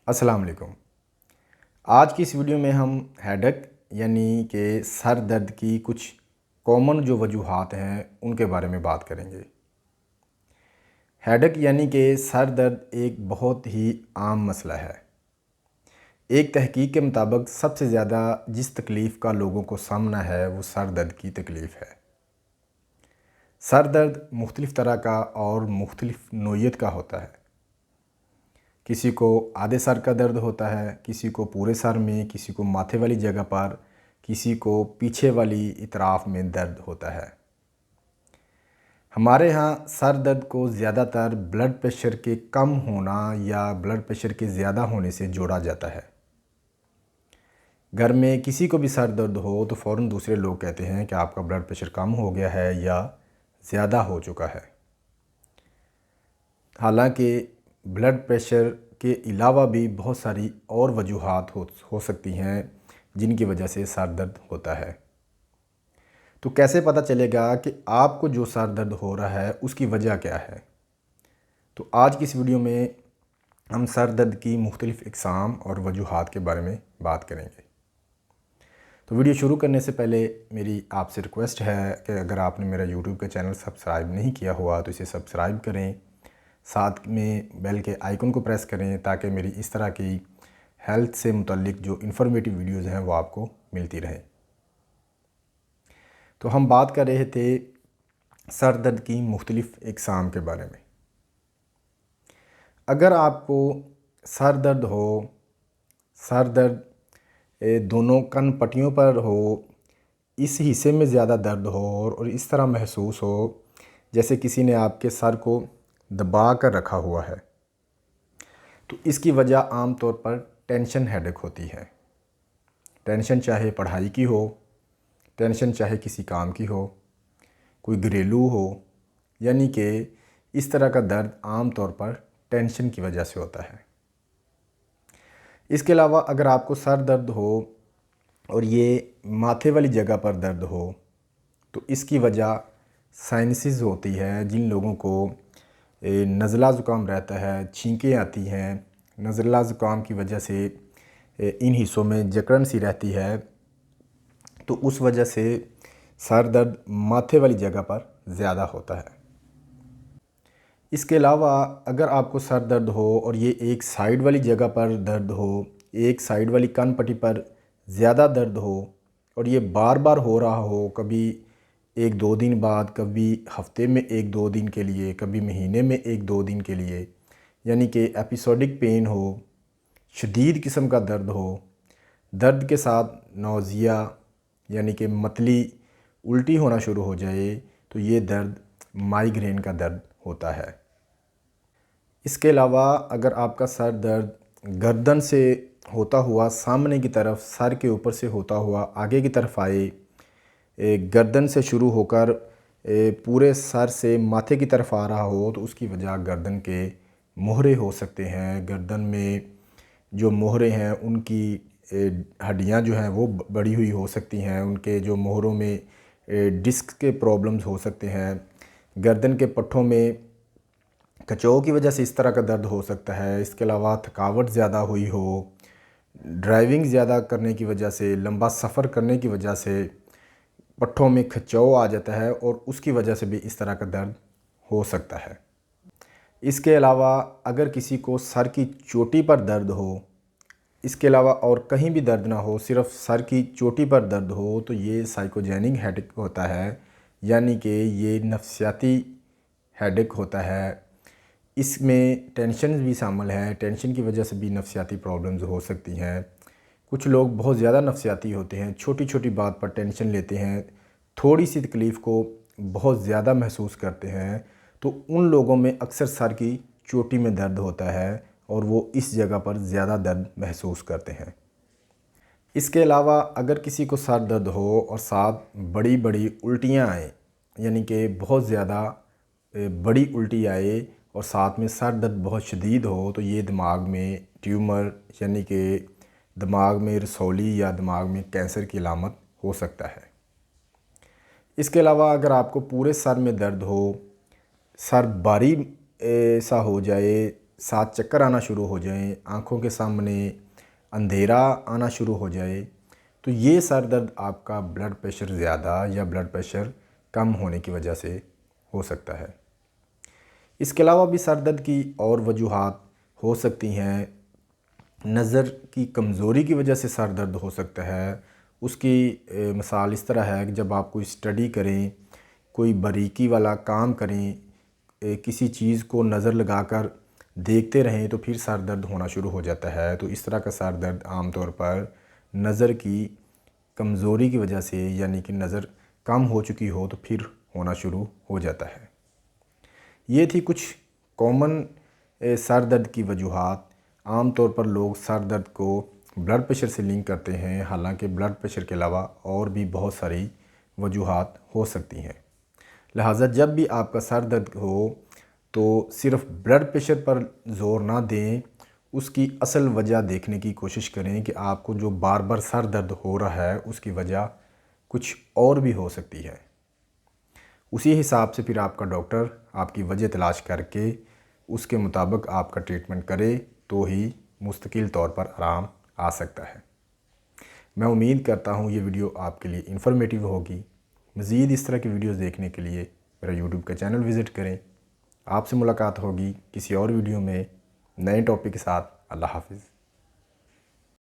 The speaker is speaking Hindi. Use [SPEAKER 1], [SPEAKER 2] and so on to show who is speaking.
[SPEAKER 1] अस्सलाम वालेकुम। आज की इस वीडियो में हम हेडेक यानी कि सर दर्द की कुछ कॉमन जो वजूहात हैं उनके बारे में बात करेंगे। हेडेक यानी कि सर दर्द एक बहुत ही आम मसला है। एक तहकीक के मुताबिक सबसे ज़्यादा जिस तकलीफ़ का लोगों को सामना है वो सर दर्द की तकलीफ़ है। सर दर्द मुख्तलिफ़ तरह का और मुख्तलिफ़ नोयत का होता है। किसी को आधे सर का दर्द होता है, किसी को पूरे सर में, किसी को माथे वाली जगह पर, किसी को पीछे वाली इतराफ़ में दर्द होता है। हमारे यहाँ सर दर्द को ज़्यादातर ब्लड प्रेशर के कम होना या ब्लड प्रेशर के ज़्यादा होने से जोड़ा जाता है। घर में किसी को भी सर दर्द हो तो फ़ौरन दूसरे लोग कहते हैं कि आपका ब्लड प्रेशर कम हो गया है या ज़्यादा हो चुका है। हालांकि ब्लड प्रेशर के अलावा भी बहुत सारी और वजूहात हो सकती हैं जिनकी वजह से सर दर्द होता है। तो कैसे पता चलेगा कि आपको जो सर दर्द हो रहा है उसकी वजह क्या है? तो आज की इस वीडियो में हम सर दर्द की मुख्तलिफ़ इक़साम और वजूहात के बारे में बात करेंगे। तो वीडियो शुरू करने से पहले मेरी आपसे रिक्वेस्ट है कि अगर आपने मेरा यूट्यूब का चैनल सब्सक्राइब नहीं किया हुआ तो इसे सब्सक्राइब करें, साथ में बेल के आइकन को प्रेस करें ताकि मेरी इस तरह की हेल्थ से मुतल्लिक जो इन्फॉर्मेटिव वीडियोज़ हैं वो आपको मिलती रहें। तो हम बात कर रहे थे सर दर्द की मुख्तलिफ़ इक़साम के बारे में। अगर आपको सर दर्द हो, सर दर्द दोनों कन पट्टियों पर हो, इस हिस्से में ज़्यादा दर्द हो और इस तरह महसूस हो जैसे किसी ने आपके सर को दबा कर रखा हुआ है, तो इसकी वजह आम तौर पर टेंशन हेडेक होती है। टेंशन चाहे पढ़ाई की हो, टेंशन चाहे किसी काम की हो, कोई घरेलू हो, यानी कि इस तरह का दर्द आम तौर पर टेंशन की वजह से होता है। इसके अलावा अगर आपको सर दर्द हो और ये माथे वाली जगह पर दर्द हो तो इसकी वजह साइनसिस होती है। जिन लोगों को नज़ला ज़ुकाम रहता है, छींकें आती हैं, नज़ला ज़ुकाम की वजह से इन हिस्सों में जकड़न सी रहती है, तो उस वजह से सर दर्द माथे वाली जगह पर ज़्यादा होता है। इसके अलावा अगर आपको सर दर्द हो और ये एक साइड वाली जगह पर दर्द हो, एक साइड वाली कान पट्टी पर ज़्यादा दर्द हो और ये बार बार हो रहा हो, कभी 1-2 दिन बाद, कभी हफ्ते में 1-2 दिन के लिए, कभी महीने में 1-2 दिन के लिए, यानी कि एपिसोडिक पेन हो, शदीद किस्म का दर्द हो, दर्द के साथ नौज़िया यानी कि मतली उल्टी होना शुरू हो जाए, तो ये दर्द माइग्रेन का दर्द होता है। इसके अलावा अगर आपका सर दर्द गर्दन से होता हुआ सामने की तरफ, सर के ऊपर से होता हुआ आगे की तरफ आए, गर्दन से शुरू होकर पूरे सर से माथे की तरफ आ रहा हो, तो उसकी वजह गर्दन के मोहरे हो सकते हैं। गर्दन में जो मोहरे हैं उनकी हड्डियां जो हैं वो बड़ी हुई हो सकती हैं, उनके जो मोहरों में डिस्क के प्रॉब्लम्स हो सकते हैं। गर्दन के पट्ठों में खचों की वजह से इस तरह का दर्द हो सकता है। इसके अलावा थकावट ज़्यादा हुई हो, ड्राइविंग ज़्यादा करने की वजह से, लंबा सफ़र करने की वजह से पट्ठों में खिंचाव आ जाता है और उसकी वजह से भी इस तरह का दर्द हो सकता है। इसके अलावा अगर किसी को सर की चोटी पर दर्द हो, इसके अलावा और कहीं भी दर्द ना हो, सिर्फ सर की चोटी पर दर्द हो, तो ये साइकोजेनिक हेडेक होता है, यानी कि ये नफ्सियाती हेडेक होता है। इसमें टेंशन भी शामिल है, टेंशन की वजह से भी नफ्सियाती प्रॉब्लम्स हो सकती हैं। कुछ लोग बहुत ज़्यादा नफ्सियाती होते हैं, छोटी छोटी बात पर टेंशन लेते हैं, थोड़ी सी तकलीफ़ को बहुत ज़्यादा महसूस करते हैं, तो उन लोगों में अक्सर सर की चोटी में दर्द होता है और वो इस जगह पर ज़्यादा दर्द महसूस करते हैं। इसके अलावा अगर किसी को सर दर्द हो और साथ बड़ी बड़ी उल्टियाँ आए, यानी कि बहुत ज़्यादा बड़ी उल्टी आए और साथ में सर दर्द बहुत शदीद हो, तो ये दिमाग में ट्यूमर यानी कि दिमाग में रसौली या दिमाग में कैंसर की अलामत हो सकता है। इसके अलावा अगर आपको पूरे सर में दर्द हो, सर भारी सा हो जाए, साथ चक्कर आना शुरू हो जाएं, आँखों के सामने अंधेरा आना शुरू हो जाए, तो ये सर दर्द आपका ब्लड प्रेशर ज़्यादा या ब्लड प्रेशर कम होने की वजह से हो सकता है। इसके अलावा भी सर दर्द की और वजूहात हो सकती हैं। नज़र की कमज़ोरी की वजह से सर दर्द हो सकता है। उसकी मिसाल इस तरह है कि जब आप कोई स्टडी करें, कोई बारीकी वाला काम करें, किसी चीज़ को नज़र लगाकर देखते रहें तो फिर सर दर्द होना शुरू हो जाता है। तो इस तरह का सर दर्द आम तौर पर नज़र की कमज़ोरी की वजह से, यानी कि नज़र कम हो चुकी हो तो फिर होना शुरू हो जाता है। ये थी कुछ कॉमन सर दर्द की वजूहात। आम तौर पर लोग सर दर्द को ब्लड प्रेशर से लिंक करते हैं, हालांकि ब्लड प्रेशर के अलावा और भी बहुत सारी वजूहात हो सकती हैं। लिहाजा जब भी आपका सर दर्द हो तो सिर्फ ब्लड प्रेशर पर ज़ोर ना दें, उसकी असल वजह देखने की कोशिश करें कि आपको जो बार बार सर दर्द हो रहा है उसकी वजह कुछ और भी हो सकती है। उसी हिसाब से फिर आपका डॉक्टर आपकी वजह तलाश करके उसके मुताबिक आपका ट्रीटमेंट करे तो ही मुस्तकिल तौर पर आराम आ सकता है। मैं उम्मीद करता हूँ ये वीडियो आपके लिए इन्फॉर्मेटिव होगी। मज़ीद इस तरह की वीडियोज़ देखने के लिए मेरा यूट्यूब का चैनल विज़िट करें। आपसे मुलाकात होगी किसी और वीडियो में नए टॉपिक के साथ। अल्लाह हाफ़िज़।